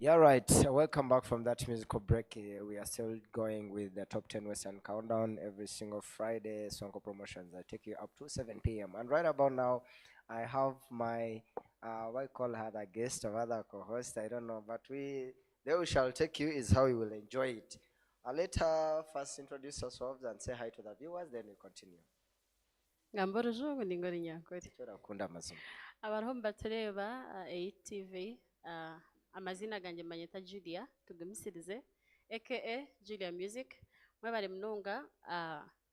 Yeah, right. Welcome back from that musical break. We are still going with the top 10 Western Countdown every single Friday. Sonko promotions. I take you up to 7 p.m. And right about now, I have my, what I call her, the guest or other co host. I don't know, but there we shall take you is how you will enjoy it. I'll let her first introduce herself and say hi to the viewers, then we continue. ngambora ujungu ndi ngori nyankore Turakunda mazima. abariho mbatureba ATV amazina ganjye mbanyita Julia tugumisirize aka Julia Music mwe bari munonga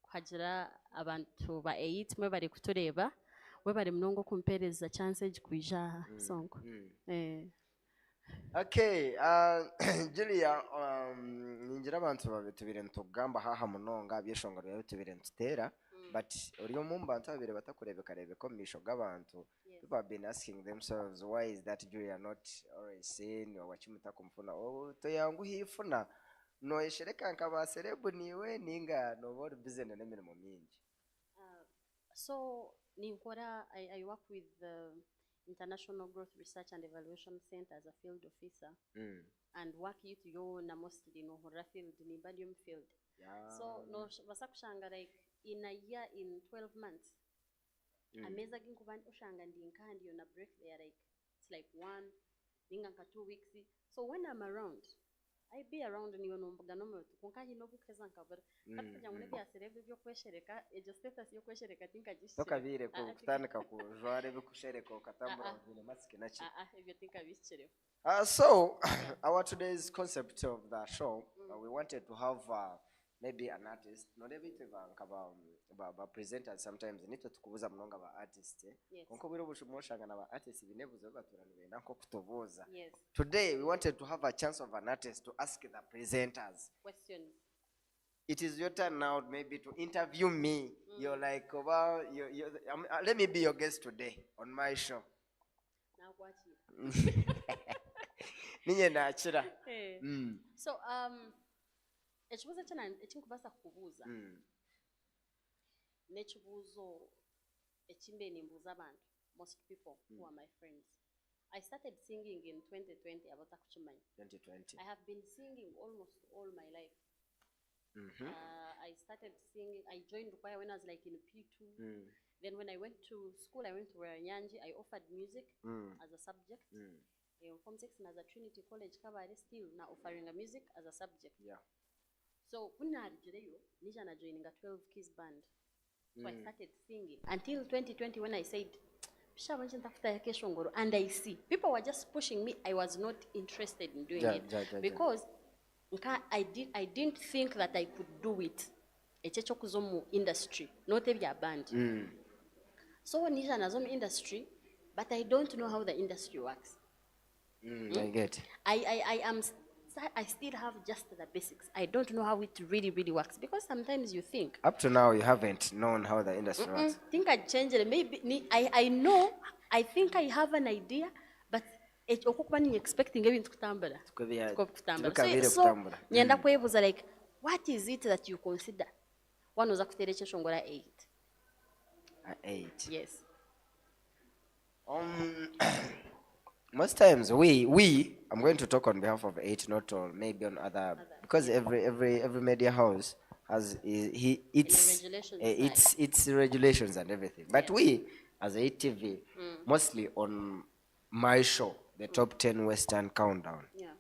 kuhagira abantu ba 8 mwe bari kutureba mwe bari munonga kumpereza chance kwija songo eh Okay, Julia, ningira abantu babiri tubire ntugamba haha munonga byeshongoro yawe tubire ntutera but uriyo mu bantu babiri batakurebe ko misho gabantu people have been asking themselves why is that Julia not always seen or wachimuta kumfuna to yangu hifuna no eshereka nkaba celebu niwe ninga no bor business n'emirimo mingi. so I work with the International Growth Research and Evaluation Center as a field officer and work with you na mostly no hora field ni badium field. So no basakushanga like in a year in 12 months. Ameza ginkuban ushanga ndi on a break there like it's like 2 weeks. So when I'm around I be around niyo nombuga no tukunkahi no bukeza nkabara katujya ngo nebya celebrity byo kweshereka ejo status yo kweshereka tinkagishye Tokabire ko kutandika ku jware bikushereka ukatambura vile maski nachi ebyo tinkabishye. So, our today's concept of the show, we wanted to have maybe an artist, not everything about presenters sometimes, need to kubuza mnonga ba artist. Konko biro bushumoshanga na ba artist binebuzo baturanire nako kutoboza. Today we wanted to have a chance of an artist to ask the presenters questions. It is your turn now maybe to interview me. You're like, well, let me be your guest today on my show. Now watch it. So ekibuzo ekinkubasa kubuuza n'ekibuuzo ekimbe nimbuuza abantu most people who are my friends. I started singing in 2020 abatakukimanyi. 2020. I have been singing almost all my life. I started singing, I joined choir when I was like in P2. Then when I went to school, I went to Nyanji. I offered music as a subject. Form 6 as a Trinity College Kabare still now offering a music as a subject. Yeah. So when I joining a 12 keys band. So I started singing until 2020 when I said and I see people were just pushing me. I was not interested in doing it because I didn't think that I could do it. Echechokuzomu industry, not every band. So when Nizanazomu industry, but I don't know how the industry works. I get. I still have just the basics. I don't know how it really works because sometimes you think. Up to now, you haven't known how the industry works. I think I changed it. Maybe I know. I think I have an idea, but expecting everything to tambula. So nyenda kwebuza like, what is it that you consider? One was akutereche shongora 8. 8. Yes. Most times I'm going to talk on behalf of 8, not all, maybe on other because every media house has its regulations and everything. But we as 8TV mostly on my show, the top 10 Western Countdown. Yeah.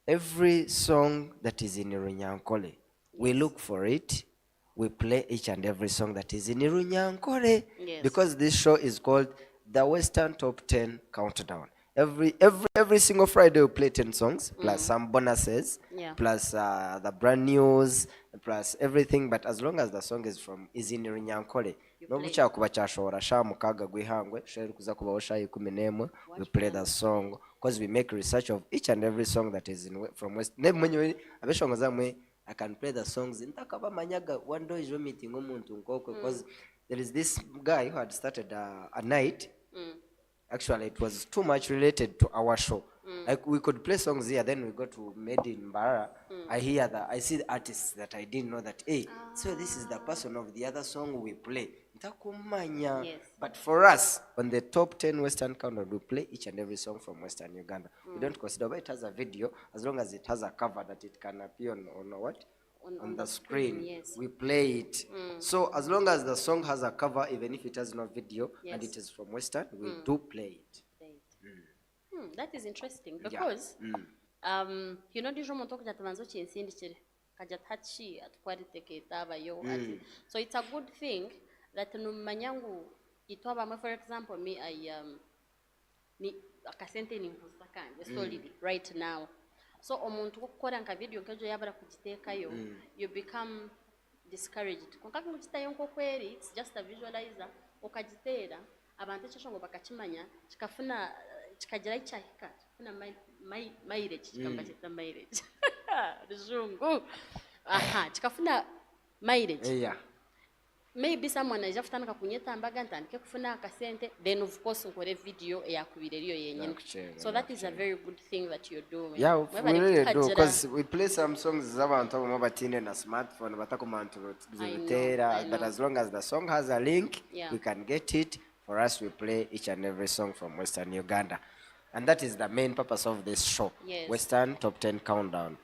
Every song that is in Irunyankole, we look for it. We play each and every song that is in Irunyankole because this show is called the Western Top 10 Countdown. Every single Friday we play 10 songs plus some bonuses plus the brand news plus everything, but as long as the song is in Runyankole no bucha kuba cyashobora sha mukaga gwihangwe sheri kuza kubaho sha 11 we play the song because we make research of each and every song that is from West nemwenye abeshongo zamwe I can play the songs ntakaba manyaga one day jo meeting umuntu nkoko because there is this guy who had started a night. Actually, it was too much related to our show. Like we could play songs here, then we go to Made in Mbara. I see the artists that I didn't know that. Hey, so this is the person of the other song we play. Ntakumanya. Yes. But for us, on the top 10 Western countdown, we play each and every song from Western Uganda. We don't consider whether it has a video, as long as it has a cover that it can appear on what? On the screen. Yes. We play it. So as long as the song has a cover, even if it has no video, and Yes. it is from Western, we do play it. That is interesting because you know ndijo muntu okujja tubanza okinsindikire kajja tachi atwariteketa abayo ati so it's a good thing that numanya ngu itwa abamwe for example me ni akasente ninkuza kanje solid right now so omuntu okukora nka video nkejo yabara kugiteekayo you become discouraged konkaka mukitayo nko kweri it's just a visualizer okagiteera abantu ekyo ngo bakakimanya kikafuna kikagira icyahika kifuna mileage kikamba cyita mileage rujungu kikafuna mileage Yeah. maybe someone aje afutanaka kunyetambaga ntandike kufuna akasente then of course nkore video yakubire riyo yenyine so that is a very good thing that you're doing. Yeah, we really do, because we play some songs z'abantu abo batine na smartphone batakumantu zibitera, but as long as the song has a link, we can get it. For us, we play each and every song from Western Uganda. And that is the main purpose of this show. Yes. Western Top 10 Countdown.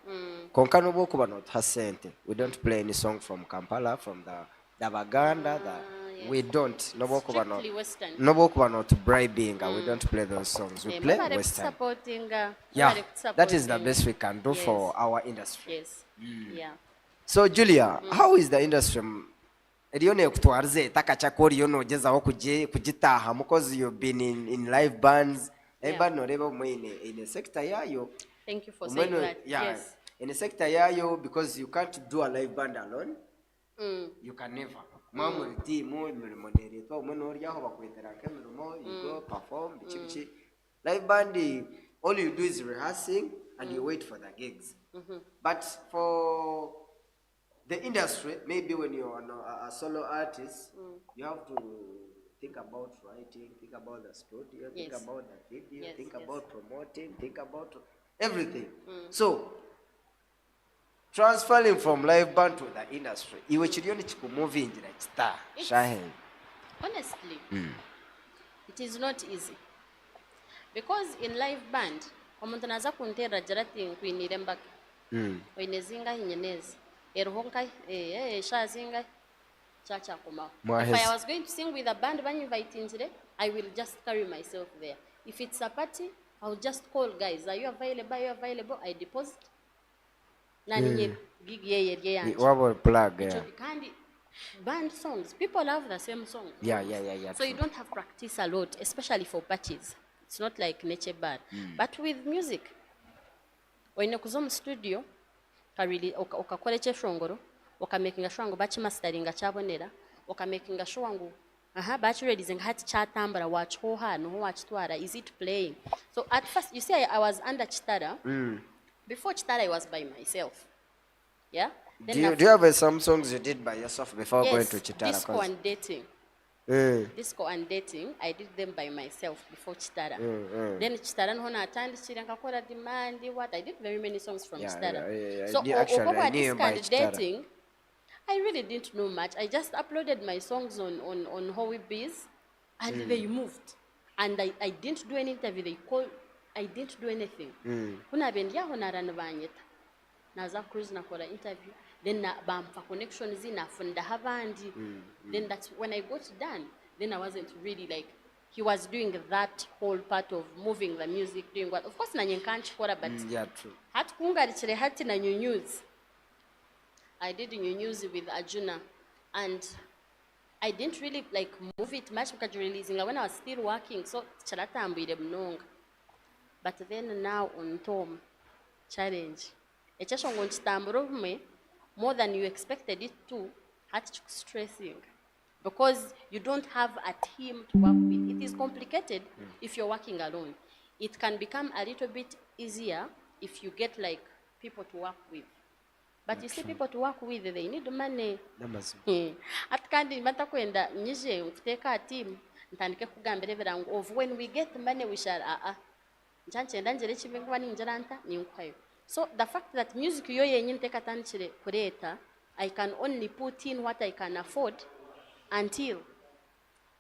Konkano boku banot hasente. We don't play any song from Kampala, from the Baganda, yes. We don't. No boku banot. Strictly Western. No boku banot bribing. We don't play those songs. We play Western. Supporting, Yeah, that is the best we can do for our industry. Yes. Yeah. So Julia, how is the industry? Erione kutwarze takachakori yono gezaho kugitaha because you've been in live bands. Eba noreba mwine in a sector yayo. Thank you for saying that. Yeah, yes. in a sector yayo, because you can't do a live band alone. You can never. Mamu team mirimo neretwa umwe oriyaho bakwetera kemirimo, you go perform bichibichi. Live band, all you do is rehearsing and you wait for the gigs. But for the industry, maybe when you're a solo artist, you have to think about writing, think about the studio, think about the video, think about promoting, think about everything. So, transferring from live band to the industry, iwe chirioni chikumovie njira chita shahen. Honestly, it is not easy. Because in live band, omuntu naza kuntera jarati nkwinire mbaka. Oinezinga hinyenezi. Erohonka shazinga chacha kuma. If I was going to sing with a band when inviting today, I will just carry myself there. If it's a party, I'll just call guys. Are you available? Are you available? I deposit. Nani gig ye What plug? Yeah. Band songs. People have the same songs. Yeah. So you don't have practice a lot, especially for parties. It's not like nature band. But with music, when you go to studio, really okakora ekeshongoro okamakinga shwangu bachi masteringa chabonera okamakinga shwangu bachi releasing hati chatambara watch ho hano ho watch twara is it playing. So at first you see I was under Chitara. Before Chitara I was by myself. Yeah. Then Do you have some songs you did by yourself before going to Chitara? Disco and dating. Disco and dating, I did them by myself before Chitara. Then Chitara nhona atandi chirankakora demand what I did very many songs from Chitara. So over disco and dating, I really didn't know much. I just uploaded my songs on Howie Biz and they moved. And I didn't do any interview. I didn't do anything. Huna bendia hona ranvanyeta. Naza cruise na kora interview. Then bamfa connection zina funda havandi. Then that's when I got done. Then I wasn't really like he was doing that whole part of moving the music, doing what. Of course na nyenkanchi kora but yeah, true. Hat kunga richele hati na new news. I did new news with Arjuna and I didn't really like move it much because releasing when I was still working. So chalata ambire mnonga. But then now on Tom challenge. Echashongo nchitamburo me more than you expected it to, had stressing because you don't have a team to work with. It is complicated if you're working alone. It can become a little bit easier if you get like people to work with. But you see people to work with, they need money. At kandi mata kwenda nyije kuteka team ntandike kugambira birango of when we get money we shall njanchenda njere chimengwa ninjaranta ninkwayo. So the fact that music yo yenyine tekatanchire kureta, I can only put in what I can afford until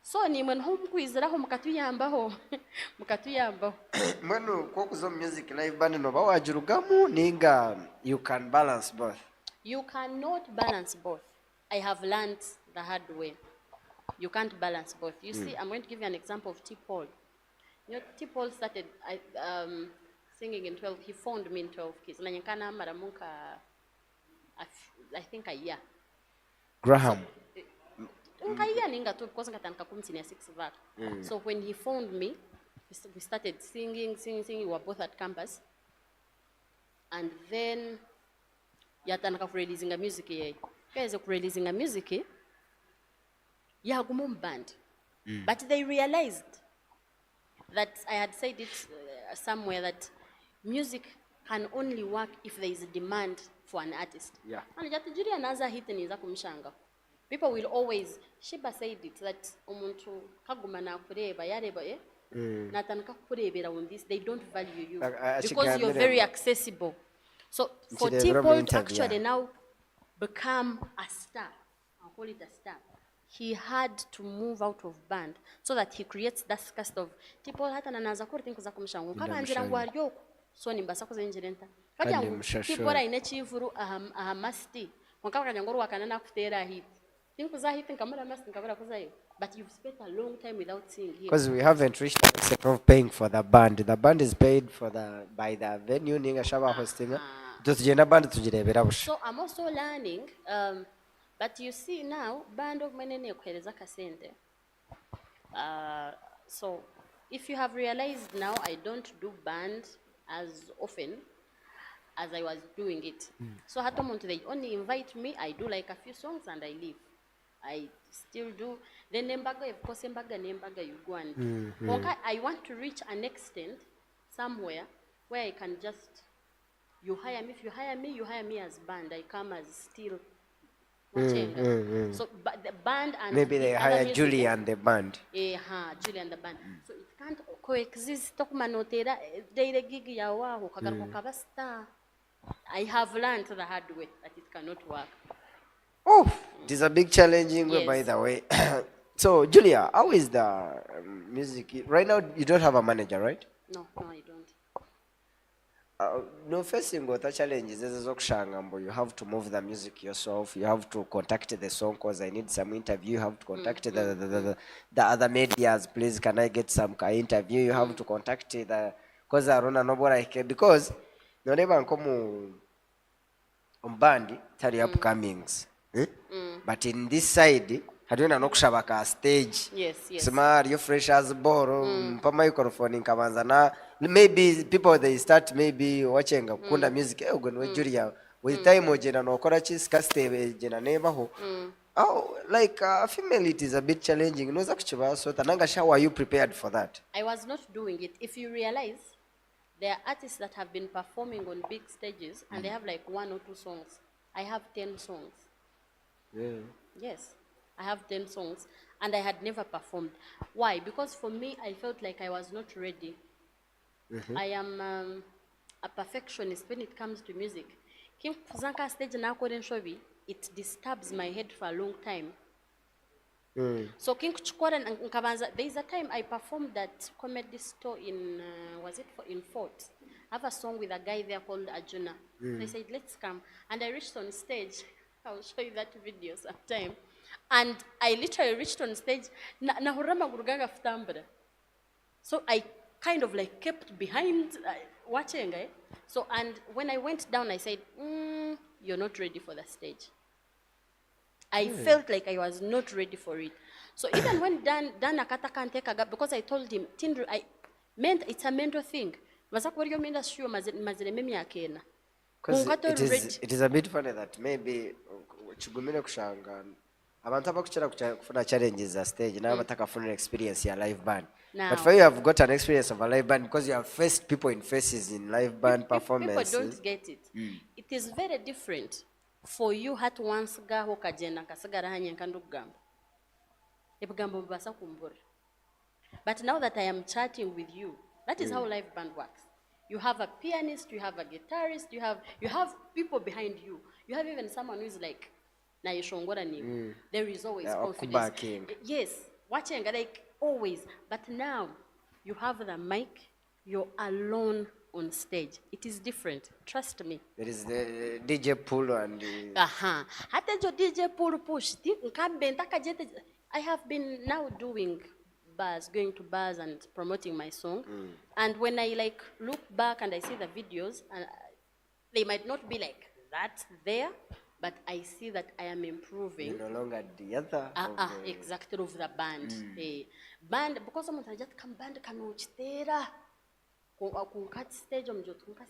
so nimwe nho mukwiziraho mukatuyambaho mukatuyambaho Mwenu kuzo music live band no bawajurugamu ninga you can balance both. You cannot balance both. I have learned the hard way. You can't balance both. You see, I'm going to give you an example of T. Paul. You know, T. Paul started singing in 12. He phoned me in 12 keys. Nanyakana maramunka, I think a year. Graham. So when he phoned me, we started singing. We were both at campus. And then yatanaka releasing a music ye. Guys are releasing a music yagumum band. But they realized that I had said it somewhere that music can only work if there is a demand for an artist. Yeah. And jatijiri anaza hit niza kumshanga. People will always, Sheba said it, that umuntu kaguma na kureba yareba natanaka kurebera on this, they don't value you because you're very accessible. So for T-Paul to actually now become a star, I'll call it a star, he had to move out of band so that he creates that cast of T-Paul hata nanaza kuri things za kumshangu kabanjira ngwaryo so nimbasa ko zenjirenta kajya T-Paul ine chivuru ahamasti wakaka nyangoro wakanana kutera hit things za hit kamera masti kabara kuzayo. But you've spent a long time without seeing him. Because we haven't reached the step of paying for the band. The band is paid for by the venue ninga shaba hosting. So I'm also learning, but you see now, band of menene kwereza kasente. So if you have realized now, I don't do band as often as I was doing it. So hatomonto they only invite me, I do like a few songs and I leave. I still do. Then Nembaga, of course, Nembaga you go and do. I want to reach an extent somewhere where I can just, you hire me. If you hire me as band. I come as still. So but the band and maybe they hire Julie and the band. Julie and the band. So it can't coexist. Tokumanotera daily gig yawa kagaruka kabasta. I have learned the hard way that it cannot work. Oh, it is a big challenging way, by the way. So, Julia, how is the music? Right now, you don't have a manager, right? No, I don't. No, facing with the challenges, you have to move the music yourself. You have to contact the song because I need some interview. You have to contact the other medias. Please, can I get some interview? You have to contact the because I don't know what I can because no never come on band tell upcomings. But in this side, haduna nokushabaka stage. Yes. Smart, you fresh as boro, pa microphone in kabanza maybe people they start maybe watching kunda music we Julia with time ojena no kora chi skaste jena nebaho. Oh, like female it is a bit challenging. No zakuchiba so tananga how are you prepared for that? I was not doing it. If you realize there are artists that have been performing on big stages and they have like 1 or 2 songs. I have 10 songs. Yeah. Yes, I have 10 songs and I had never performed. Why? Because for me, I felt like I was not ready. I am a perfectionist when it comes to music. Kim Zanka stage na shobi, it disturbs my head for a long time. So King Chukora and Kabanza, there is a time I performed at comedy store in in Fort. I have a song with a guy there called Arjuna. They said, let's come. And I reached on stage. I'll show you that video sometime. And I literally reached on stage. So I kind of like kept behind watching. So, and when I went down, I said, you're not ready for the stage. I felt like I was not ready for it. So even when Dan Akata can't take a gap, because I told him, Tindru, it's a mental thing. Because it is a bit funny that maybe chugumine kushanga abantu abakuchira kufuna challenges za stage na abataka kufuna experience ya live band. Now, but for you have got an experience of a live band because you have faced people in faces in live band performances. People don't get it. It is very different for you hat once ga ho kagenda kasagara hanye nkandugamba. Ebugambo mbasa kumbura. But now that I am chatting with you, that is how live band works. You have a pianist, you have a guitarist, you have people behind you. You have even someone who is like, na yeshongora ni. There is always confidence. Yes, watching like always. But now you have the mic, you're alone on stage. It is different. Trust me. There is the DJ pool and the... Aha. Hata jo DJ pull push. I have been now doing bars, going to bars and promoting my song. And when I like look back and I see the videos, and they might not be like that there, but I see that I am improving. You're no longer the other. Exactly of the band. Band because someone just come band kanuchitera. Kunkat stage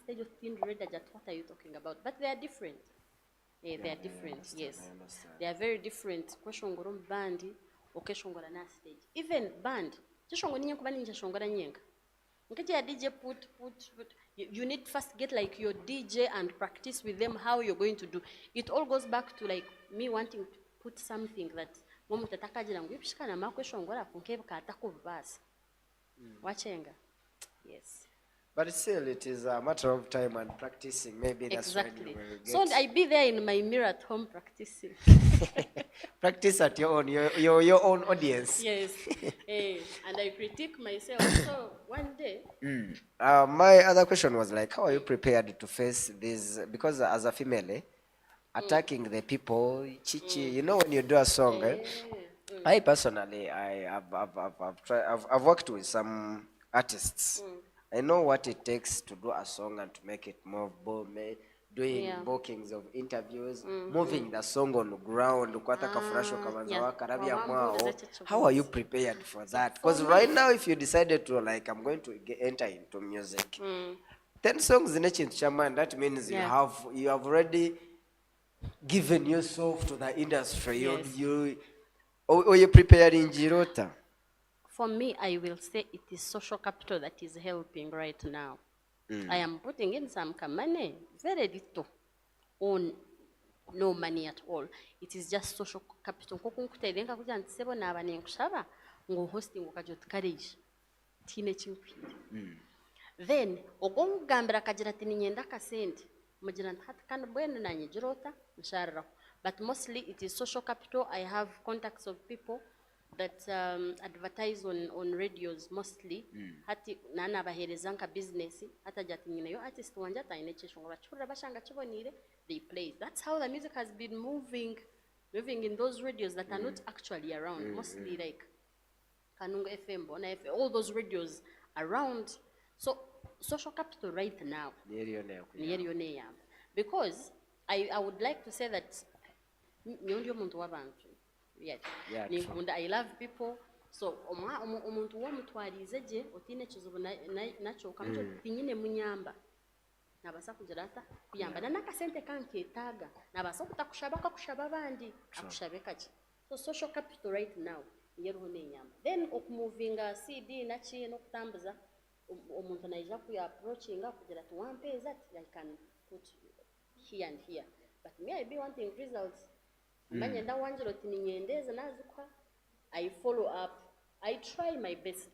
stage of thin red. What are you talking about? But they are different. They are different. Yes, they are very different. Kweshongorom band, okeshongora na stage. Even band, cheshongora nyenga kubani cheshongora nyenga. Nketi ya DJ put. You need first get like your DJ and practice with them how you're going to do. It all goes back to like me wanting to put something that mutataka jira ngwipshikana makweshongora kunkebka atakubasa. Wachenga. Yes. But still, it is a matter of time and practicing. Maybe that's exactly. When you So I be there in my mirror at home practicing. Practice at your own, your own audience. Yes. And I critique myself. So one day. My other question was like, how are you prepared to face this? Because as a female, attacking the people, chichi. You know, when you do a song, I personally, I've worked with some artists. I know what it takes to do a song and to make it more doing bookings of interviews, moving the song on the ground. How are you prepared for that? Because right now, if you decided to like, I'm going to enter into music, 10 songs in Chaman, that means you have already given yourself to the industry. Yes. You're preparing Jirota. For me, I will say it is social capital that is helping right now. I am putting in some money, very little, on no money at all. It is just social capital. Hosting then, ogongambira kajira tini nyenda kasende, mujira nthat kan bwenu na nyijirota mshara. But mostly it is social capital. I have contacts of people that advertise on radios mostly. Hati nana baherezanka business hata jati nyine yo artist wanja ta ine cheshongora chura bashanga chibonire they play. That's how the music has been moving in those radios that are not actually around. Mostly like Kanunga FM, Bona FM, all those radios around. So social capital right now. Because I would like to say that I love people. So omuntu wamutwarize je otine kizibu nacho kamjo tinyine munyamba nabasa kujirata kuyamba na nakasente kanketaga nabasa kutakushabaka kushaba abandi akushabeka ki. So social capital right now yeruho nenyamba. Then okumuvinga CD nachi no kutambuza omuntu naija kuya approachinga kugira to one pay that I can put here and here. But me I be wanting results. Manyenda wanjiro tininyendeza nazukwa. I follow up. I try my best.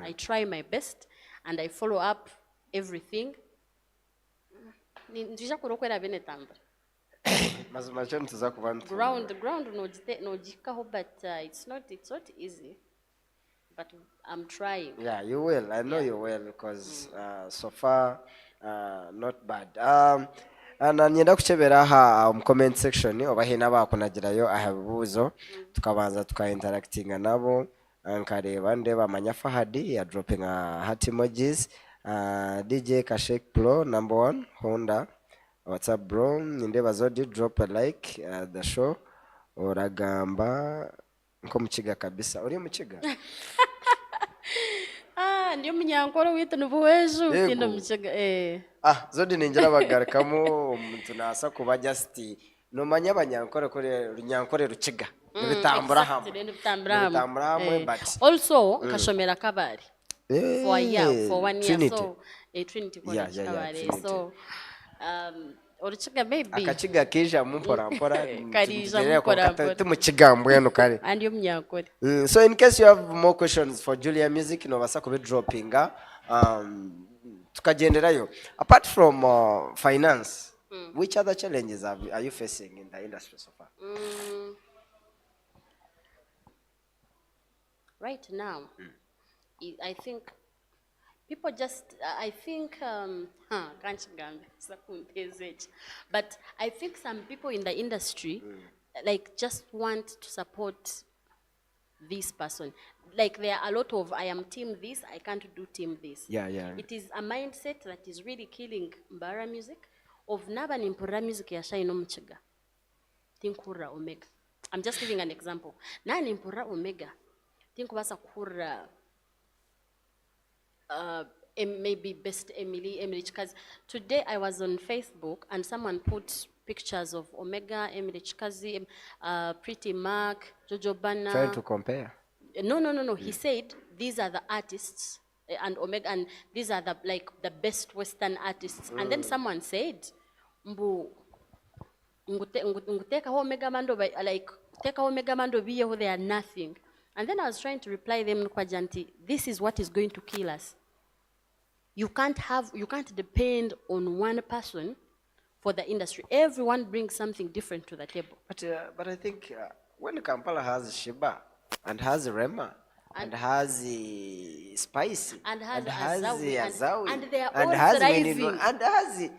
I try my best and I follow up everything. Ndija kurokwera bene tamba. Ground no jikaho, but it's not easy. But I'm trying. Yeah, you will. I know you will because so far not bad. Nyenda kuchebera aha comment section oba hina bakunagirayo ahabuzo tukabanza tukainteractinga nabo nkareba ndeba Manya Fahadi ya dropping heart emojis. DJ Kashek Pro number 1 Honda, what's up bro, ndeba zodi drop a like the show oragamba nko mukiga kabisa. Uri mukiga? Ndio munyankoro witu nubuweju tindo mukiga zodi ninjira bagarukamo omuntu nasa kuba just no manya abanyankore kore runyankore rukiga nibitambura hamwe but also kashomera kabari for a year, for 1 year. Trinity. So Trinity college kabari. So urukiga maybe akakiga kija mumpora karija mumpora tumukigambo yano kare andio munyankore. So in case you have more questions for Julia Music no basa kubi dropping tukagenderayo. Apart from finance, which other challenges are you facing in the industry so far? right now, I think people just, I think, can't but I think some people in the industry, like, just want to support this person. Like, there are a lot of, I am team this, I can't do team this. Yeah, yeah. It is a mindset that is really killing Mbara music. Of naba nimpura music ya Shine Omuchiga. Tinkura Omega. I'm just giving an example. Na nimpura Omega. Tinkubasa kura maybe best Emily Chikazi. Today I was on Facebook and someone put pictures of Omega, Emily Chikazi, Pretty Mark, Jojo Banna. Trying to compare. No. He said these are the artists and Omega, and these are the the best Western artists. And then someone said, "Mbu nguteka Omega Mando take Omega Mando biye they are nothing." And then I was trying to reply them, Kwajanti, this is what is going to kill us. You can't depend on one person for the industry. Everyone brings something different to the table. But I think when Kampala has Shiba and has Rema and has Spicy and has Azawi and they are and all has thriving. And has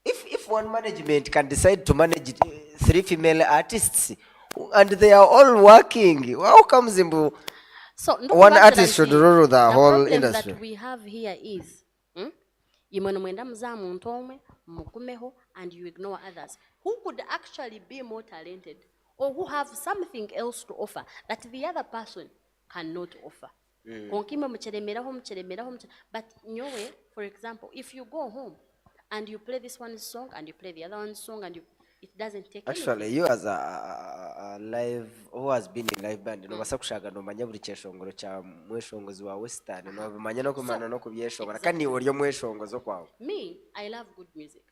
if one management can decide to manage 3 female artists and they are all working, how comes so one artist should rule the whole industry? That we have here is mwenda mzamu muntu mukumeho and you ignore others who could actually be more talented or who have something else to offer that the other person cannot offer. But nyowe, for example, if you go home and you play this one's song and you play the other one's song and it doesn't take actually anything. You as a live who has been in live band no basakushaga no manya buri cyeshongoro cya mweshongozi wa Western no bimanya no kumana no kubyeshongora kandi uryo mweshongozo kwawo. Me, I love good music.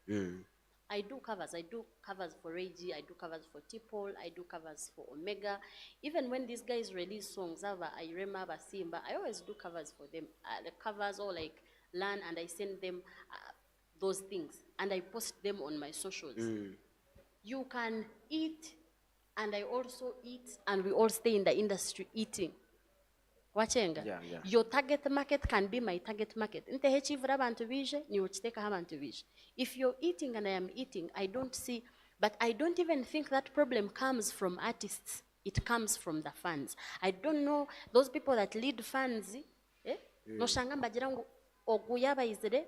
I do covers for Reggie, I do covers for T-Paul, I do covers for Omega. Even when these guys release songs, I remember Simba, I always do covers for them. The covers or like learn and I send them those things and I post them on my socials. You can eat and I also eat and we all stay in the industry eating. Wachenga? Yeah. Your target market can be my target market. If you're eating and I am eating, I don't see, but I don't even think that problem comes from artists. It comes from the fans. I don't know those people that lead fans. No shangamba jirangu oguyaba izere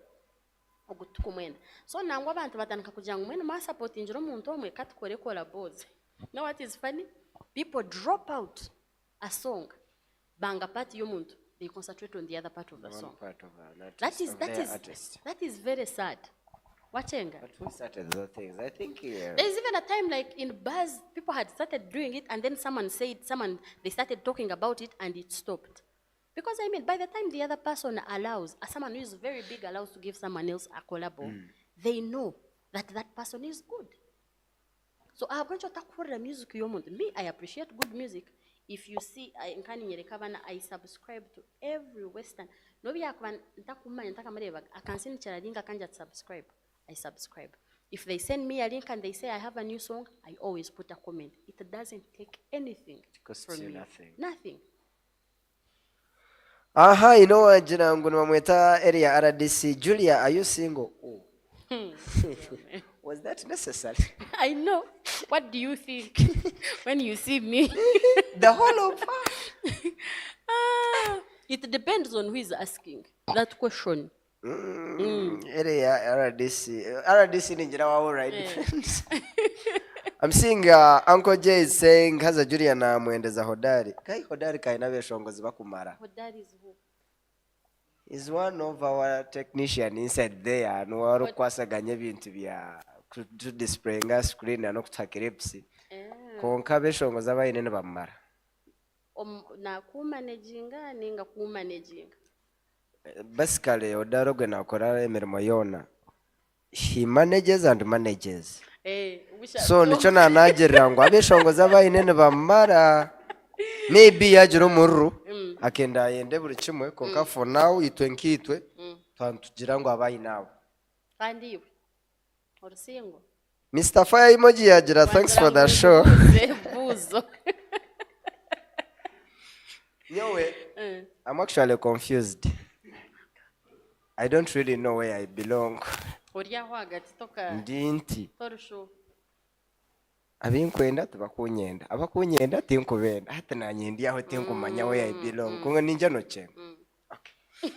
ogutukumwena. So nangwa abantu batandika kugira ngo mwene ma supporting njiro muntu omwe katukore collabos. Know what is funny? People drop out a song. Banga part yomuntu, they concentrate on the other part of the song. That is very sad. Wachenga. But who started those things? I think there's even a time like in bars, people had started doing it and then they started talking about it and it stopped. Because I mean, by the time the other person allows, someone who is very big allows to give someone else a collabo, they know that that person is good. So I'm going to talk for the music you want. Me, I appreciate good music. If you see, I subscribe to every Western. I can send a link, I can just subscribe. I subscribe. If they send me a link and they say I have a new song, I always put a comment. It doesn't take anything. It costs from you me. Nothing. Nothing. You know, jina ngunu mamweta area RDC. Julia, are you single? Oh. Was that necessary? I know. What do you think when you see me? The whole of it depends on who is asking that question. Area RDC ninjira wawo right friends. I'm seeing Uncle Jay is saying haza Julia na mwendeza hodari. Kai hodari kaina beshongozi bakumara. Hodari is who? Is one of our technician inside there no waro kwasaganya bintu bya to display nga screen no kutakirepsi. Konka beshongoza bayine bamara. Na kumanaginga ninga kumanaginga. Basically odaro gwe nakora emirimo yona. He manages and manages. So nicho nanagerera ngo abeshongoza bayine bamara. Maybe yajiro murru akenda yende buri kimwe konka for now itwenkitwe twantugira ngo abayi nawe kandi iwe orusingo Mr. Fire emoji yagira thanks for the show. I'm actually confused. I don't really know where I belong. Ndinti. Abinkwenda tebakunyenda. Abakunyenda tinkubenda. Hata nanye ndi aho tinkumanya where I belong. Kunga ninja no chenga. Okay.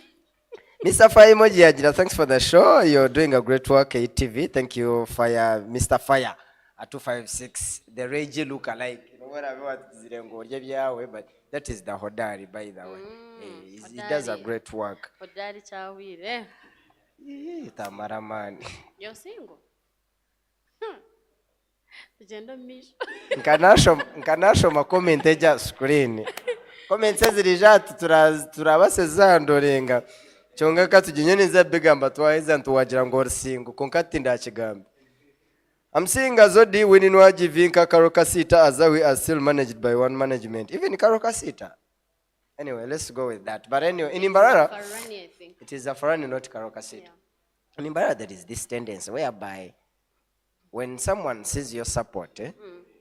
Mr. Fire Emoji Ajira, thanks for the show. You're doing a great work, ATV. Thank you, Fire, Mr. Fire at 256. The Rage look alike. You know what I mean? But that is the Hodari, by the way. He does a great work. Hodari chawire. Tamaraman. You're single? Nkanasho makomenti eja screen. Comments zirijatu turabasezandorenga. Chonga katujinyoniza bigamba twaiza ntuwagira ngo rusingo konkati ndakigambe. I'm seeing Azodi winning wajivinka Karokasita Azawi are still managed by one management. Even Karokasita. Anyway, let's go with that. But anyway, in Imbarara, Farani, I think. it is Zafarani, not Karokasita. Yeah. In Imbarara, there is this tendency whereby when someone sees your support,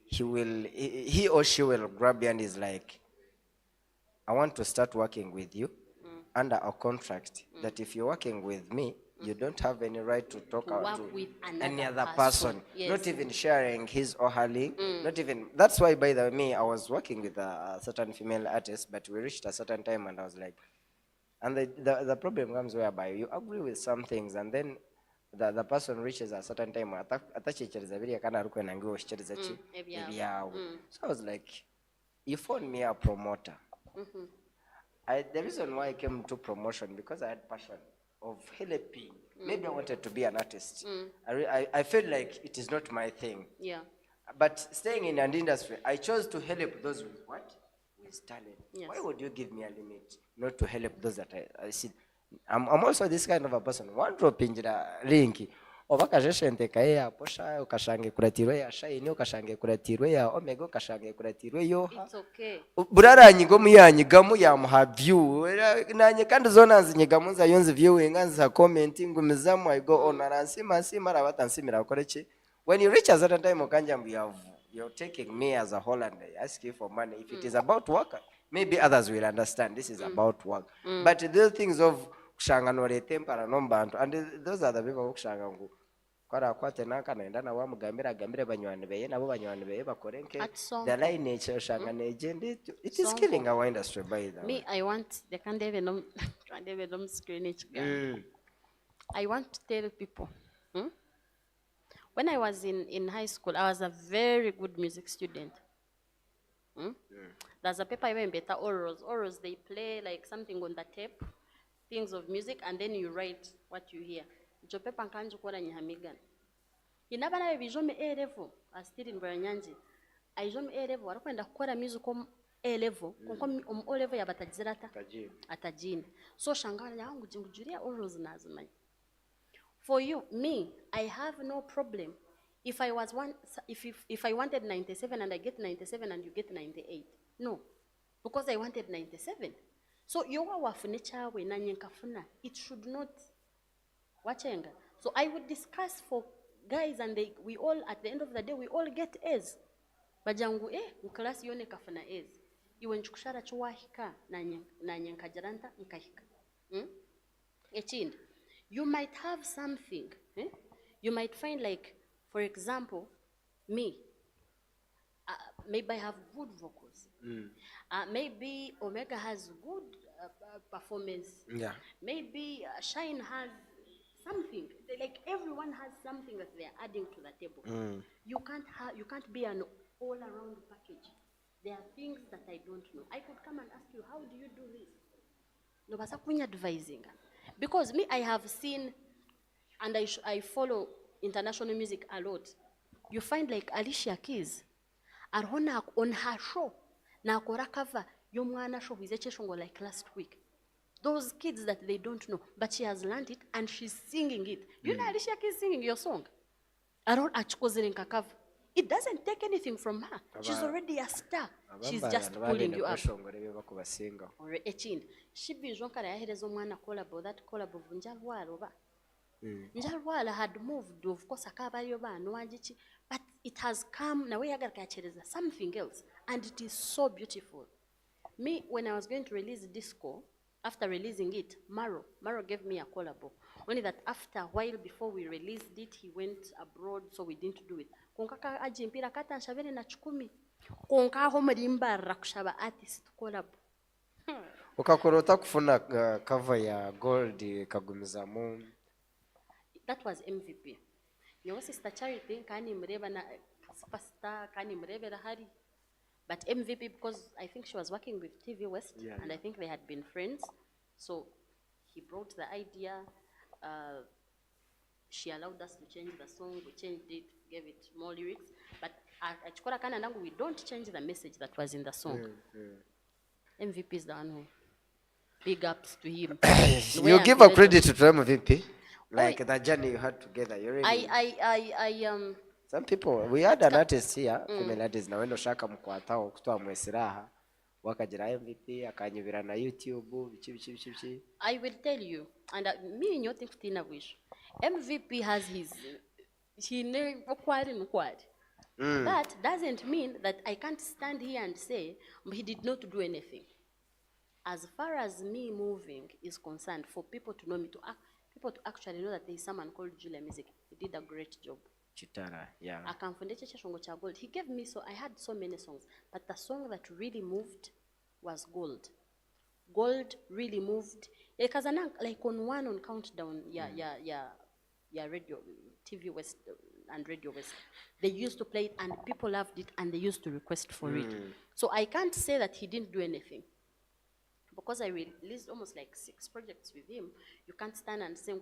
he or she will grab you and is like, I want to start working with you under a contract that if you're working with me, you don't have any right to talk to any other person. Yes. Not even sharing his or her link. Not even. That's why, by the way, I was working with a certain female artist, but we reached a certain time and I was like, and the problem comes whereby you agree with some things and then the person reaches a certain time. So I was like, you phoned me a promoter. The reason why I came to promotion because I had passion of helping. Maybe I wanted to be an artist. I felt like it is not my thing. Yeah. But staying in an industry, I chose to help those with what? With talent. Yes. Why would you give me a limit not to help those that I see? I'm also this kind of a person. One drop in the link. Ovakajeshente kaya posha ukashange kuratirwe ya shine ukashange kuratirwe ya omega ukashange kuratirwe yo. It's okay. Burara nyigo muyanyigamu ya muha view nanye kandi zona nzinyigamu za yonze viewing anza commenting ngumizamu I go on aransima sima rabatansimira koreche. When you reach a certain time okanjambu you're taking me as a whole and I ask you for money. If it is about work, maybe others will understand this is about work. But the things of kushanganore tempera nombantu and those are the people who kushangangu kwara kwate naka naenda na wa mugambira gambire banywani beye nabo banywani beye bakorenke the lineage shangane agenda it is killing our industry by the way. Me I want they can't even screen it. I want to tell people when I was in high school I was a very good music student. There's a paper even better orals they play like something on the tape, things of music, and then you write what you hear. Jopepa nkanju kora nyamigan. Inabana bijome A level, I still in Baranyanji. I jome A level, warakwenda kora music A level, konko O level ya batajirata atajini. So shangala yangu jingujuria orals nazumai. For you, me, I have no problem. If I was if I wanted 97 and I get 97 and you get 98. No. Because I wanted 97. So yowa wafunicha we na nyenkafuna. It should not wachenga. So I would discuss for guys and we all at the end of the day we all get A's. Bajangu class yone kafuna A's. Iwe nchukushara chuwahika na nyenkajaranta nkahika. Echinda. You might have something. You might find like, for example, me. Maybe I have good vocals. Maybe Omega has good performance. Yeah. Maybe Shine has something. Like everyone has something that they are adding to the table. You can't be an all-around package. There are things that I don't know. I could come and ask you, how do you do this? No, but I'm advising. Because me, I have seen, and I follow international music a lot. You find like Alicia Keys, arhona on her show, na akora cover yomwana show wizecheshongo like last week. Those kids that they don't know, but she has learned it and she's singing it. You know Alicia Keys singing your song. Aron achukozirenka cover. It doesn't take anything from her. She's already a star. She's just pulling you up. Or echin. She be jonkara yaherezo mwana collabo, that collabo Njalwala ba. Njalwala had moved, of course, akabayo ba nwajichi, but it has come na we agarkachereza something else, and it is so beautiful. Me, when I was going to release Disco, after releasing it, Maro gave me a collabo. Only that after a while before we released it, he went abroad, so we didn't do it. Konkaka ajimpira kata nshabene na chukumi. Konkaho mulimba rakushaba artist collab. Ukakurota kufuna cover ya Gold kagumizamu. That was MVP. Your sister Charity kani mreba na superstar kani mreba hari. But MVP, because I think she was working with TV West, and I think they had been friends, so he brought the idea. She allowed us to change the song. We changed it, gave it more lyrics. But at Chikora Kana Nangu, we don't change the message that was in the song. MVP is the one who. Big ups to him. You give a credit to MVP, like the journey you had together. You really. Some people, we had an artist here, female artist, na wendo shaka mkwatao kutoa mwesiraha, wakajira MVP, akanyubira na YouTube, bichi. I will tell you, and me nyote kutina wish. MVP has his, that doesn't mean that I can't stand here and say he did not do anything. As far as me moving is concerned, for people to know me, people to actually know that there is someone called Julia Music, he did a great job. Chitara, yeah. He gave me, so I had so many songs, but the song that really moved was Gold. Gold really moved. Like on Countdown, radio, TV West and Radio West. They used to play it and people loved it and they used to request for it. So I can't say that he didn't do anything. Because I released almost like 6 projects with him, you can't stand and say,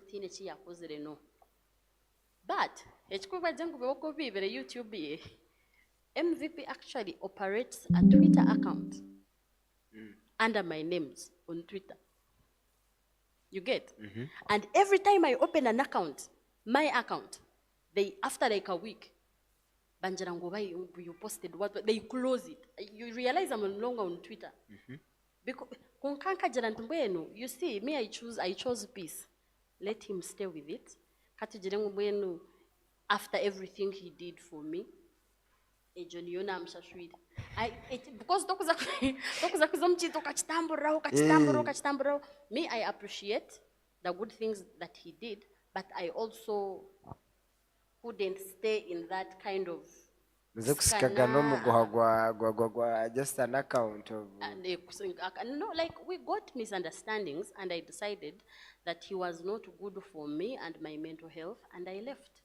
no. But YouTube, MVP actually operates a Twitter account under my names on Twitter. You get? And every time I open an account, my account, they after like a week, you posted what they close it. You realize I'm no longer on Twitter. Because you see, me I chose peace. Let him stay with it. After everything he did for me, because me, I appreciate the good things that he did, but I also couldn't stay in that kind of just an account of no, like we got misunderstandings and I decided that he was not good for me and my mental health and I left.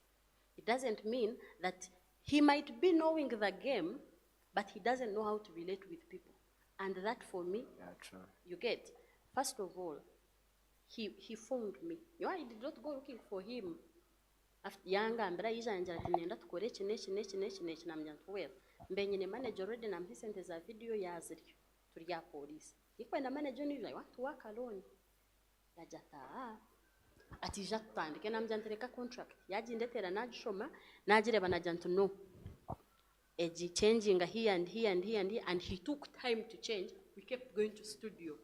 It doesn't mean that he might be knowing the game, but he doesn't know how to relate with people. And that for me, you get, first of all, he phoned me. You know, I did not go looking for him. After younger and nenda tukore chine namjantuwe mbenye ne manager already na mpisente za video yaziri turiya police ikwenda manager ni I want to work alone yajata ati jatandike namjantereka contract yajindetera najishoma najireba najantu no eji changing here and here and here and here and he took time to change. We kept going to studio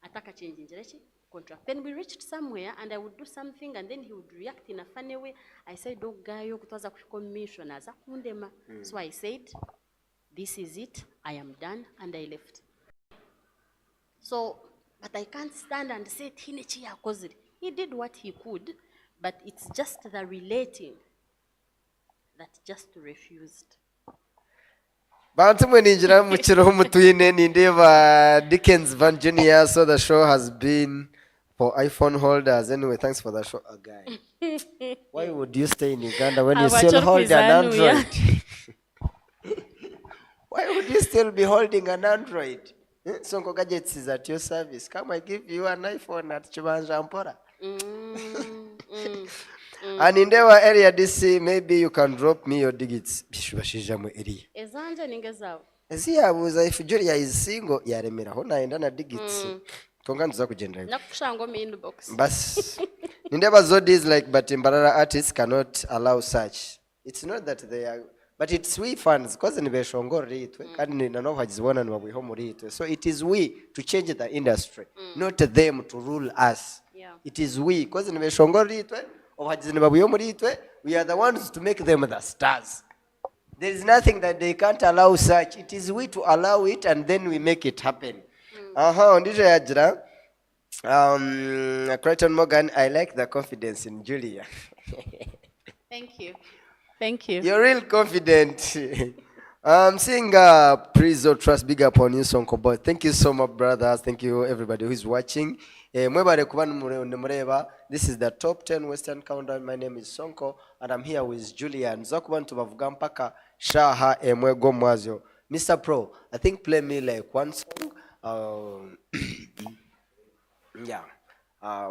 ataka changing jerechi contract. Then we reached somewhere and I would do something and then he would react in a funny way. I said, oh, gayo kutwaza commission as a kundema. So I said, this is it. I am done. And I left. So, but I can't stand and say, he did what he could, but it's just the relating that just refused. Bantu mweninjira mukiro mutuyine nindeba Dickens Van Jr. So the show has been for iPhone holders. Anyway, thanks for the show, guy. Why would you stay in Uganda when you still hold an Android? Why would you still be holding an Android? Sonko Gadgets is at your service. Come, I give you an iPhone at Chibanja Mpora. And in their area DC, maybe you can drop me your digits. Ezanja ningezawo. Eziyabuza if Julia is single yaremeraho naenda na digits. Konganza kugenda. Nakushango me inbox. Bas. Nindeba zodis like but Mbarara artists cannot allow such. It's not that they are, but it's we fans because nibeshongora ritwe kandi nano hagizibona nibabwiho muri itwe. So it is we to change the industry, not them to rule us. Yeah. It is we because nibeshongora ritwe. We are the ones to make them the stars. There is nothing that they can't allow such. It is we to allow it and then we make it happen. Ndijo yagira. Creighton Morgan, I like the confidence in Julia. Thank you. Thank you. You're real confident. Seeing Prizo Trust, big up on you, Sonko boy. Thank you so much, brothers. Thank you, everybody who is watching. This is the top 10 Western Countdown. My name is Sonko, and I'm here with Julia. Nzokuban tubavuga mpaka shaha emwego mwazyo. Mr. Pro, I think play me like one song. Yeah.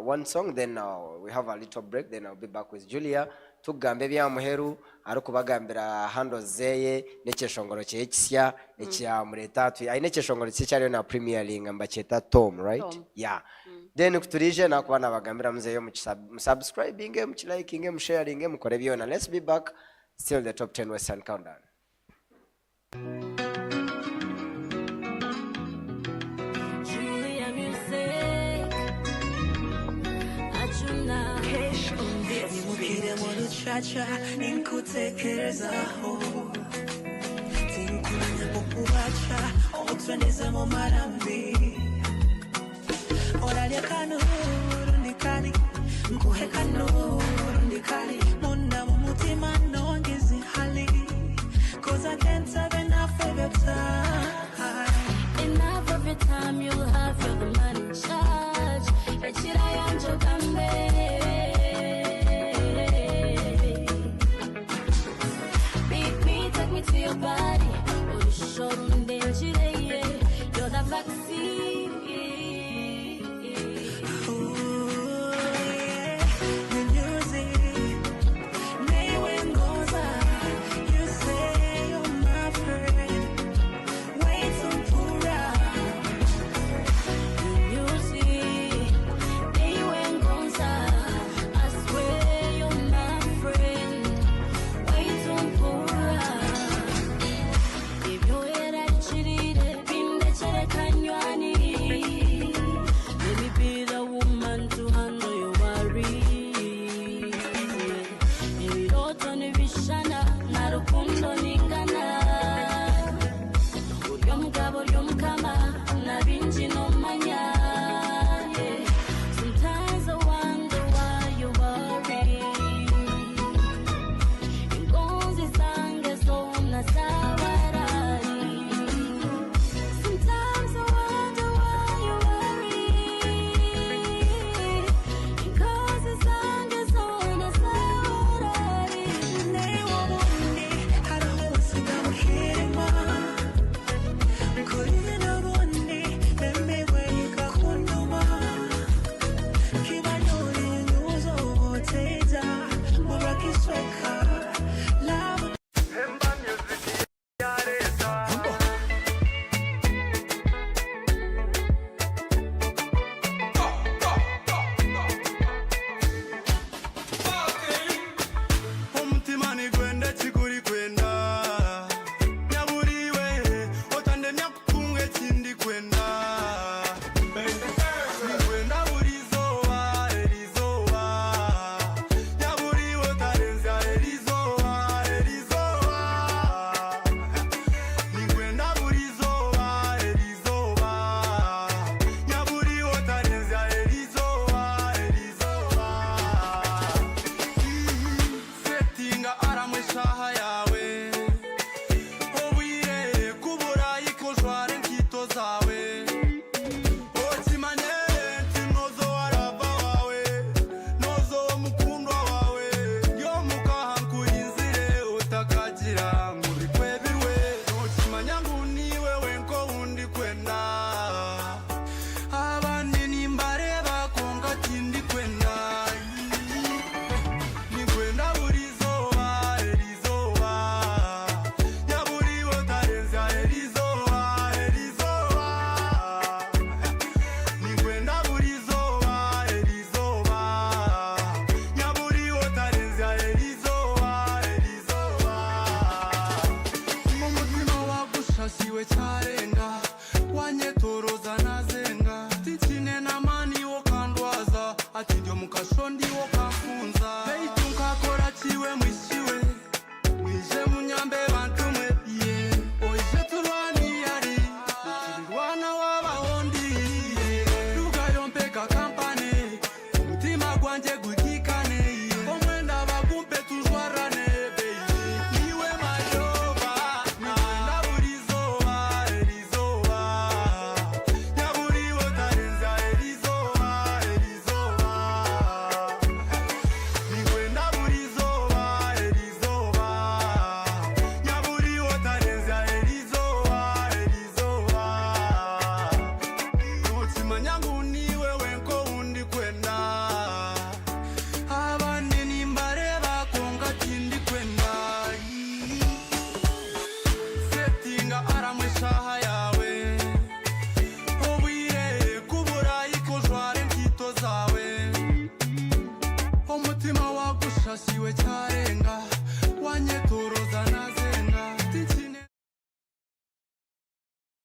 One song, then we have a little break, then I'll be back with Julia. Tugambe bya muheru arukubagambira hando zeye nekeshongoro kyekisya ekya muretatu aine keshongoro kicyari na Premier League mbacheta Tom, right? Tom. Yeah. Then kuturije nakubana bagambira muzeyo mu subscribing mu liking mu sharing mu kore byona. Let's be back, still the top 10 Western Countdown. Chacha ninkutekerezaho tinkumenya kukubacha otweneza mu marambi oralia kanuru ndikali nkuhe kanuru ndikali munda mu mutima nongezi hali cause I can't have enough of your time. Enough of your time, you'll have your the man in charge. Echira yanjo kambe. To your body, or the showroom danger, you're the vaccine. Ooh, yeah. The music, may when goes on, you say you're my friend. Wait till pura. The music, may when goes on, I swear you're my friend. Wait till pura. If you're here, I cheated.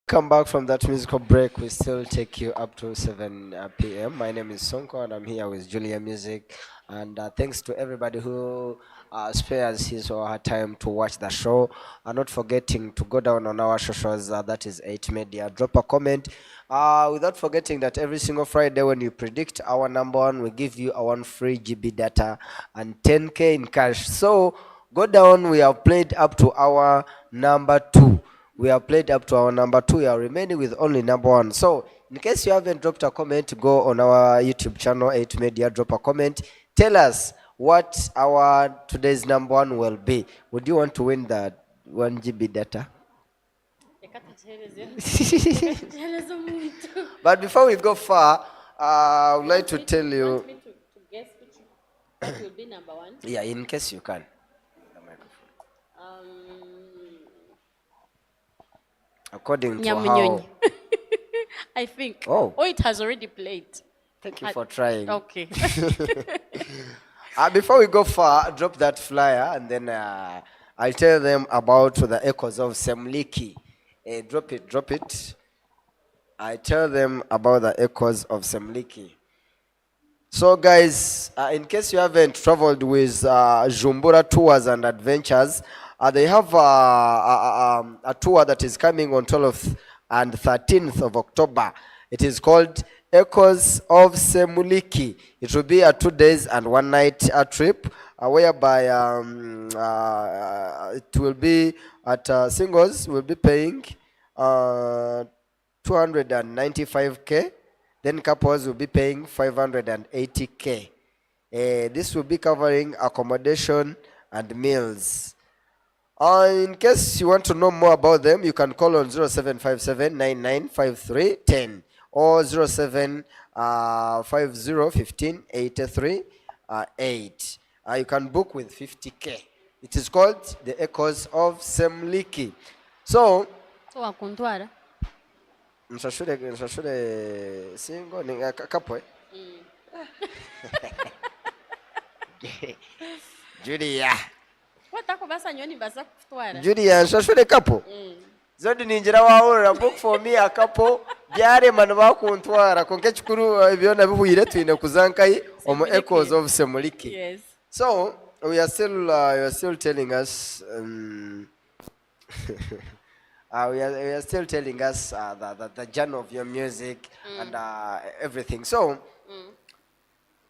Come back from that musical break. We still take you up to 7 p.m. My name is Sonko, and I'm here with Julia Music. And thanks to everybody who spares his or her time to watch the show. Not forgetting to go down on our socials, that is 8 Media. Drop a comment. Without forgetting that every single Friday when you predict our number one, we give you a 1 free GB data and 10K in cash. So go down. We have played up to our number 2. We have played up to our number 2. We are remaining with only number 1. So, in case you haven't dropped a comment, go on our YouTube channel, 8 Media, drop a comment. Tell us what our today's number 1 will be. Would you want to win the 1 GB data? But before we go far, I would like to tell you. Want me to guess which will be number 1? Yeah, in case you can. According to how. I think. Oh, it has already played. Thank you for trying. Okay. Before we go far, drop that flyer and then I'll tell them about the echoes of Semliki. Drop it. I tell them about the echoes of Semliki. So guys, in case you haven't traveled with Jumbura Tours and Adventures, they have a tour that is coming on 12th and 13th of October. It is called Echoes of Semuliki. It will be a 2 days and 1 night trip, whereby it will be at singles. We'll be paying 295K. Then couples will be paying 580K. This will be covering accommodation and meals. In case you want to know more about them, you can call on 0757 995310 or 07501583 You can book with 50K. It is called the Echoes of Semliki. So wakuntwara nshashure single ni couple. Julia. Julia, nshashure couple. Zodi ninjira wahurira book for me a couple. Byare manu bakuntwara konke chikuru byona bihuire twine kuzankai omo Echoes of Semuliki. Yes. So we are still you are still telling us we are still telling us the journey of your music and everything. So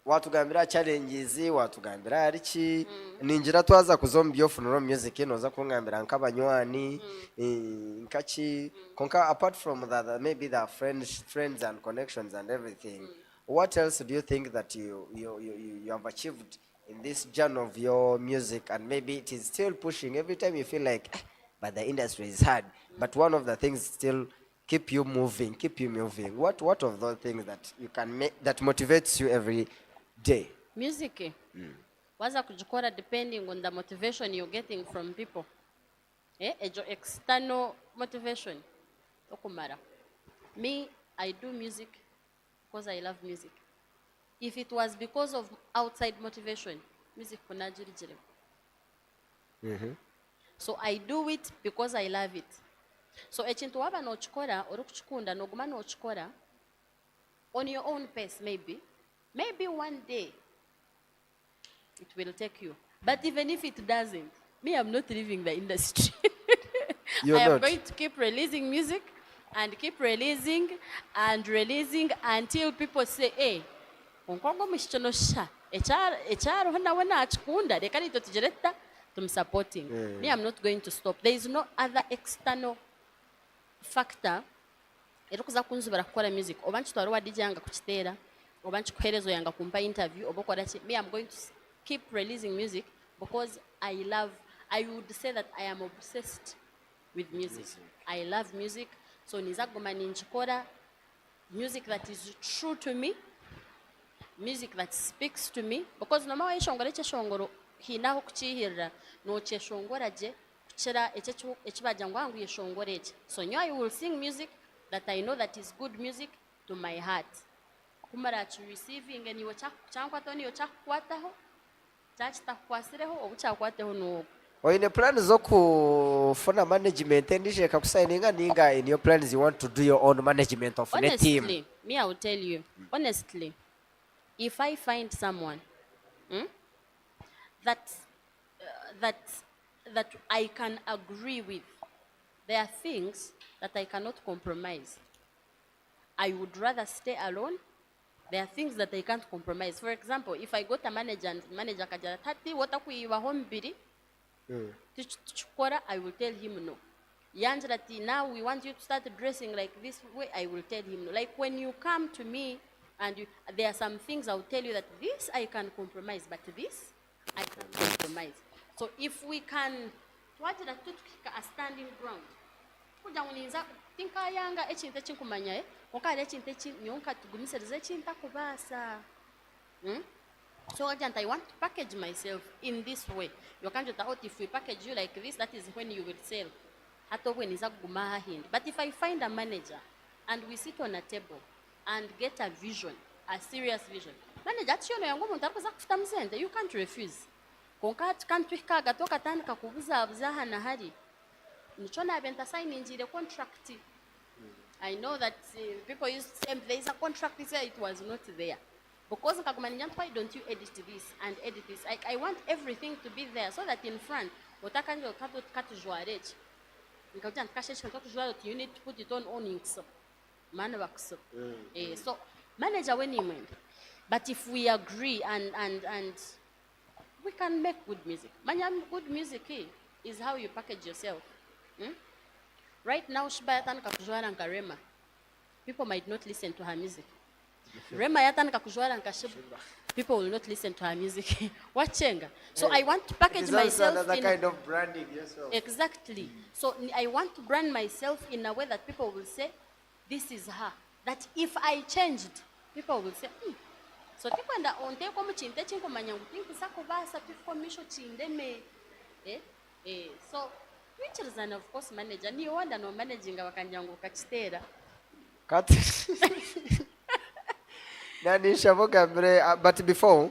watugambira challenges, watugambira ariki ninjira twaza kuzombi ofunuro music inoza kungambira nkabanywani nkachi konka apart from that maybe the friends and connections and everything. What else do you think that you have achieved in this journey of your music, and maybe it is still pushing every time you feel like but the industry is hard, but one of the things still keep you moving? What of those things that you can make that motivates you every day? Music. Waza kujikora depending on the motivation you're getting from people. External motivation. Okumara. Me, I do music because I love music. If it was because of outside motivation, music kunajiri jire. So I do it because I love it. So echintu waba no chikora orukuchikunda no guma no chikora on your own pace maybe one day it will take you. But even if it doesn't, me, I'm not leaving the industry. I am going to keep releasing music and keep releasing until people say, hey, onkongo mishitono sha echaro hana wana achikunda dekani totijereta supporting. Me, I'm not going to stop. There is no other external factor erukuza kunzubira kukora music. Obanchi twaruwa DJ yanga kuchitera, obanchi kuherezo yanga kumpa interview, obokora chi. Me, I'm going to keep releasing music because I would say that I am obsessed with music. I love music. So nizagoma ninchikora music that is true to me, music that speaks to me, because no mawa ishongore cheshongoro hinaho kuchihira no cheshongora je kuchira echibaja ngwangu yeshongore eche. So I will sing music that I know that is good music to my heart. Kumara to receiving and you chankwato ni chakwataho chachitakwasireho obuchakwateho no oyine plans zo kufuna management endisheka kusigninga ninga in your plans you want to do your own management of a team? Honestly, me, I will tell you, honestly, if I find someone that, that, that I can agree with, there are things that I cannot compromise. I would rather stay alone. There are things that I can't compromise. For example, if I got a manager and manager kajara tati watakuiwa hombiri, I will tell him no. Yanjrati, now we want you to start dressing like this way, I will tell him no. Like when you come to me and there are some things I will tell you that this I can compromise, but this I can't compromise. So if we can, what is a standing ground? Tinka yanga echinta chinkumanya okale echinta nyonka tugumiserize echinta kubasa. So I want to package myself in this way. You can't just out if we package you like this, that is when you will sell. But if I find a manager and we sit on a table and get a vision, a serious vision, manager you can't refuse. Contract. I know that people used to say there is a contract here, it was not there. Because why don't you edit this and edit this? I want everything to be there so that in front, you need to put it on inks. So manager when you mind. But if we agree and we can make good music. Good music is how you package yourself. Right now, Shibayatan Kakujwara and Karema, people might not listen to her music. Rema Yatan Kakujwara and Kashiba, people will not listen to her music. What chenga? So I want to package myself another in kind of branding yourself. Exactly. So I want to brand myself in a way that people will say, this is her. That if I changed, people will say, So people on the chinte chinko manyangu think sako basa tukomisho chindeme. So which is an of course manager. Ni wanda no managing wakanyangu kachitera. Cut. Nani shavoga but before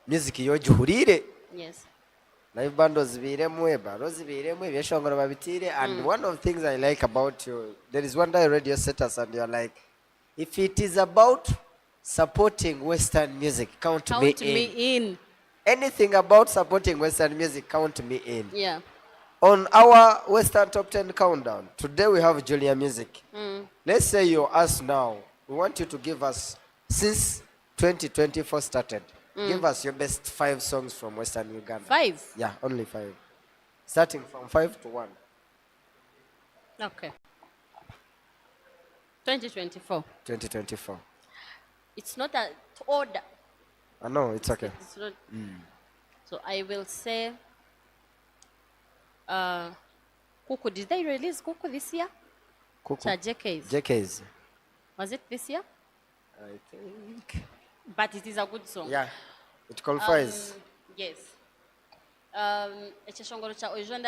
music yo juhurire. Yes. Live bandos biremwe, barozi biremwe, byeshongora babitire, and one of the things I like about you, there is one day radio set us and you're like, if it is about supporting Western music, count me in. Anything about supporting Western music, count me in. Yeah. On our Western Top 10 countdown, today we have Julia Music. Let's say you're us now. We want you to give us, since 2024 started, give us your best 5 songs from Western Uganda. 5? Yeah, only 5. Starting from 5 to 1. Okay. 2024. 2024. It's not an order. I know, it's okay. It's not. So I will say, Kuku, did they release Kuku this year? Kuku. JK's. JK's. Was it this year? I think. But it is a good song. Yeah, it qualifies. Yes. Echeshongoro cha Ojwanda,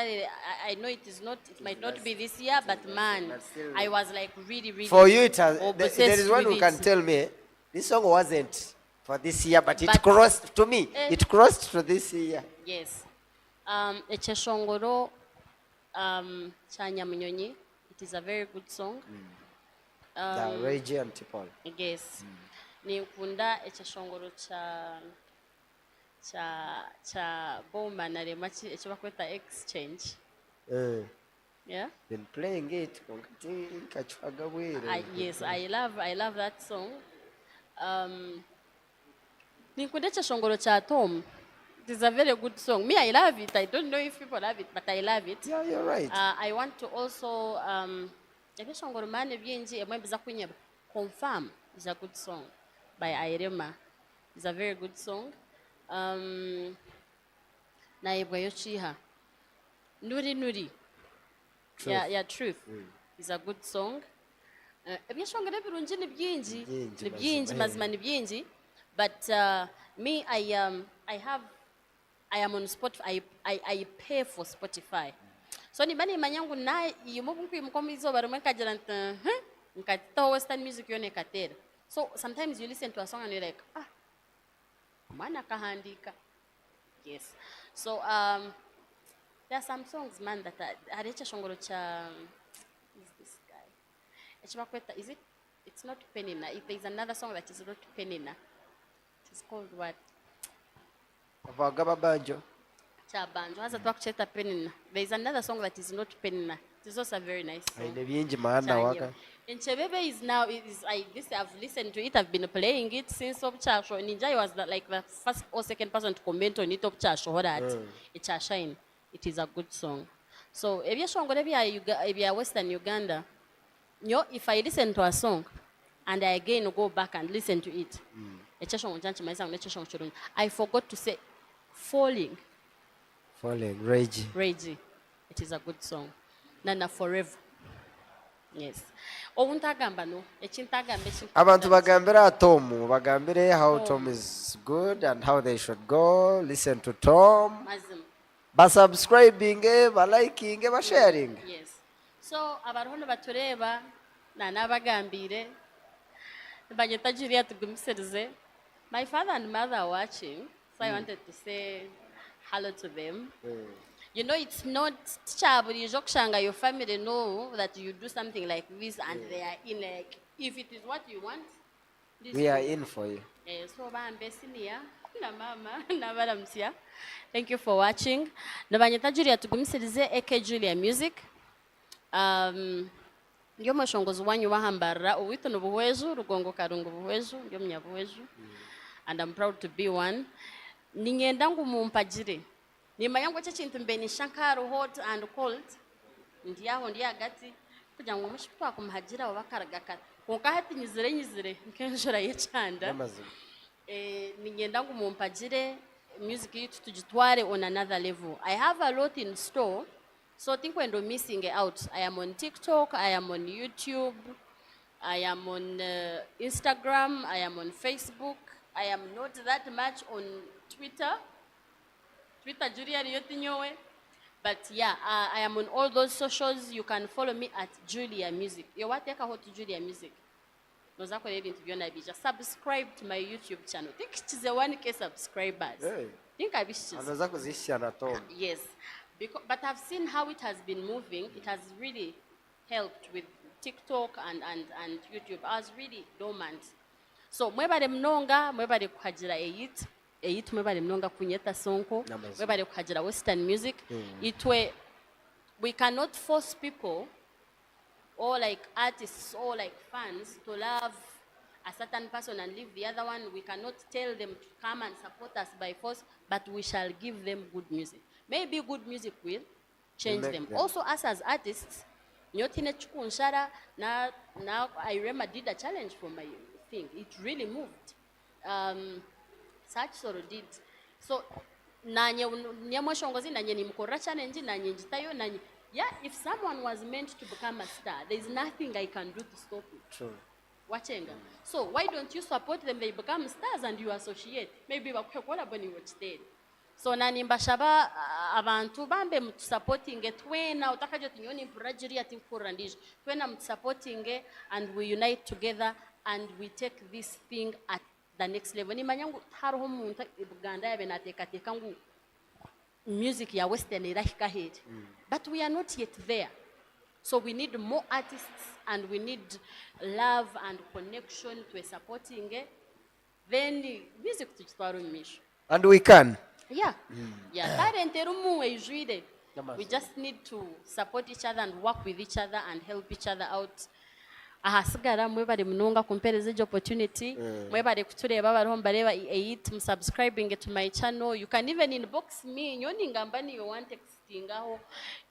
I know it is not, it might not be this year, but man, I was like really for you, it has, there is one who who can tell me, this song wasn't for this year, but it crossed to me. It crossed to this year. Yes. Echeshongoro cha Nyamunyonyi, it is a very good song. The Reggie and Tipol. Yes. Nikunda echeshongoro cha Boma na remachi echibakweta exchange. Yeah. Been playing it. Yes, I love that song. Nikunda echeshongoro cha Tom. It is a very good song. Me, I love it. I don't know if people love it, but I love it. Yeah, you're right. I want to also echeshongoro mane byenji emwebiza kunyeba. Confirm is a good song by Irema. It's a very good song. Naibwa Yochiha. Nuri. Yeah, Truth. Is a good song. Ebyeshongera birungi ni byingi mazima ni byingi, but me I am on Spotify. I pay for Spotify. So ni bani manyangu na yumubunku yumukomizo barumeka jiranta nkata Western music yone katera. So sometimes you listen to a song and you're like, mana kahandika. Yes. So there are some songs, man, that are shongolo cha. Who's this guy? Echibakweta, is it? It's not Penina. There's another song that is not Penina. It's called what? Avagaba banjo. Chabanjo. Hasa twakucheta Penina. There's another song that is not Penina. It's also a very nice song. Aine bingi maana waka. And Chebebe is now, I've listened to it, I've been playing it since Obchasho. Ninja was like the first or second person to comment on it, Obchasho, that it's a shine. It is a good song. So, if you're Western Uganda, if I listen to a song and I again go back and listen to it, I forgot to say Falling. Reggie. It is a good song. Nana Forever. Yes. Ountagamba no. Abantu bagambira Tom, bagambire how Tom is good and how they should go. Listen to Tom. Ba subscribing, ba liking, ba sharing. Yes. So abaruhono batureba nana bagambire banyeta Julia tugumiserize. My father and mother are watching, so I wanted to say hello to them. You know, it's not your family know that you do something like this and they are in, like, if it is what you want, we are in for you. So na mama na baramsia. Thank you for watching. Nabanyeta Julia tugumisirize Eke Julia Music. Ndio mashongozi wanyu wahambara uwito nubuwezu rugongo karungu buwezu ndio mnyabuwezu. And I'm proud to be one. Ningendangu mumpajire. Nima yangu chintu mbeni shankaro hot and cold. Ndiyaho ndiyagati kugira ngo mushitwa kumhajira wabakaragaka. Konka hati nyizire nkenjora yechanda. Ningendangu mumpajire music yitu tujitware on another level. I have a lot in store. So I think when you're missing out, I am on TikTok, I am on YouTube, I am on Instagram, I am on Facebook. I am not that much on Twitter Julia Yotinyowe. But yeah, I am on all those socials. You can follow me at Julia Music. You want to take Julia Music? Just subscribe to my YouTube channel. I think it's a 1K subscribers. Hey. Think I wish. Yes. But I've seen how it has been moving. It has really helped with TikTok and YouTube. I was really dormant. So, mwebale mnonga, mwebale kuhajira Eyit mwebale mnonga kunyeta sonko, mwebale kuhajira Western music. We cannot force people or like artists or like fans to love a certain person and leave the other one. We cannot tell them to come and support us by force, but we shall give them good music. Maybe good music will change them. Also, us as artists, now I remember did a challenge for my thing. It really moved. Such sort of did. So, yeah, if someone was meant to become a star, there is nothing I can do to stop it. True. Watchenga. So why don't you support them? They become stars and you associate. Maybe wakwekora boni watchted. So nani mbashaba abantu bambe supporting twena utakaje tunyoni project ati kurandisha. Twena supporting and we unite together and we take this thing at the next level. Ni manyangu haroho muntu Uganda yabenateka tekangu music ya Western irahika head. But we are not yet there. So we need more artists and we need love and connection to supporting then music to and we can. Yeah. Yeah. We just need to support each other and work with each other and help each other out. Ahasigara mwebale munonga kumpereza opportunity mwebale kutureba baroho bareba Eyit subscribing to my channel. You can even inbox me nyoni ngambani you want textingaho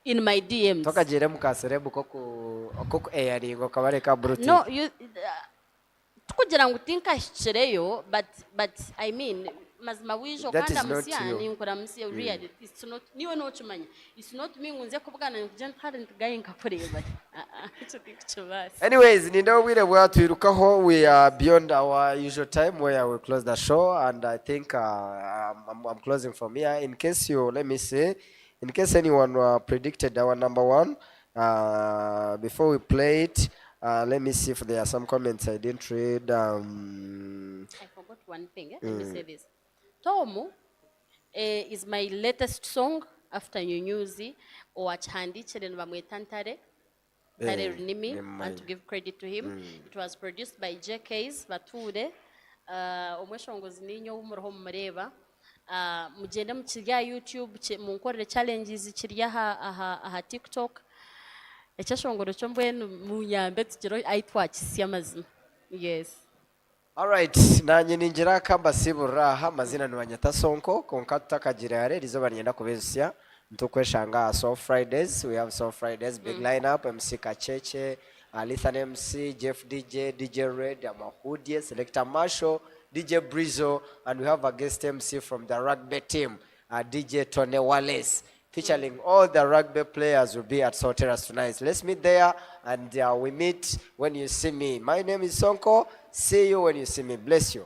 in my DMs. Toka jere mukaserebu koko airingo kabare ka brutal. No, you tukugira ngo tinka shireyo but I mean mazima wijo kanda musiani nkora musi really it's not niwe no chumanya it's not me ngunze kubugana ngije talent guy nkakureba anyways nindo wire bwa twirukaho we are beyond our usual time where we close the show and I think I'm closing from here in case anyone predicted our number one before we play it. Let me see if there are some comments I didn't read. I forgot one thing. Let me say this. Tomu, is my latest song after Nyunyuzi owakihandikire nibamweta Ntare Ntare Runimi, and to give credit to him. It was produced by JK's Bature. Omweshongozi ninyo wumuroho mureba. Mugende mukirya YouTube munkorere challenges kirya aha TikTok. Ekyashongoro kyo mbwenu munyambe tukiro aitwakisya amazima. Yes. Alright, nanye ninjira kamba siburaha amazina nibanyata Sonko konka tutakagira yare rizoba nyenda kubezusya ntukweshanga Soul Fridays. We have Soul Fridays big lineup, MC Kacheche, Alithan MC, Jeff DJ, DJ Red, Amahudie, Selector Marshall, DJ Brizo, and we have a guest MC from the rugby team, DJ Tony Wallace. Featuring all the rugby players will be at Soul Terrace tonight. Let's meet there, and we meet when you see me. My name is Sonko. See you when you see me. Bless you.